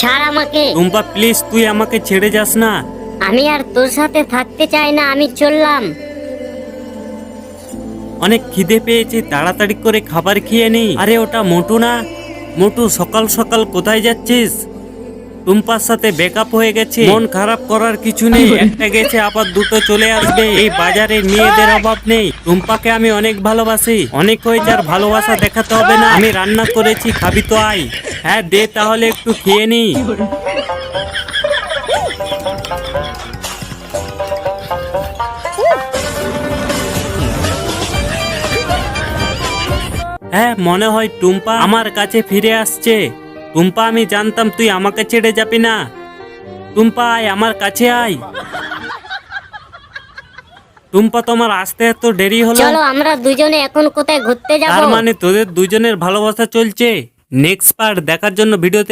ছাড় আমাকে। টুম্পা প্লিজ তুই আমাকে ছেড়ে যাস না। আমি আর তোর সাথে থাকতে চাই না, আমি চললাম। অনেক খিদে পেয়েছে, তাড়াতাড়ি করে খাবার খেয়ে নেই। আরে ওটা মোটু না? মোটু সকাল সকাল কোথায় যাচ্ছিস? টুম্পার সাথে ব্রেকআপ হয়ে গেছে, মন খারাপ করার কিছু নেই। একটা গেছে আবার দুটো চলে আসবে। এই বাজারে মেয়েদের অভাব নেই। টুম্পাকে আমি অনেক ভালোবাসি। অনেক হয়েছে, আর ভালোবাসা দেখাতে হবে না। আমি রান্না করেছি, খাবি তো আয়। হ্যাঁ দে তাহলে একটু খেয়ে নি। হ্যাঁ মনে হয় টুম্পা আমার কাছে ফিরে আসছে। টুম্পা আমি জানতাম তুই আমাকে ছেড়ে যাবি না। টুম্পা আয়, আমার কাছে আয়। টুম্পা তোমার আসতে এত দেরি হলো? চলো আমরা দুজনে এখন কোথায় ঘুরতে তার যাবো? মানে তোদের দুজনের ভালোবাসা চলছে। নেক্সট পার্ট দেখার জন্য ভিডিওতে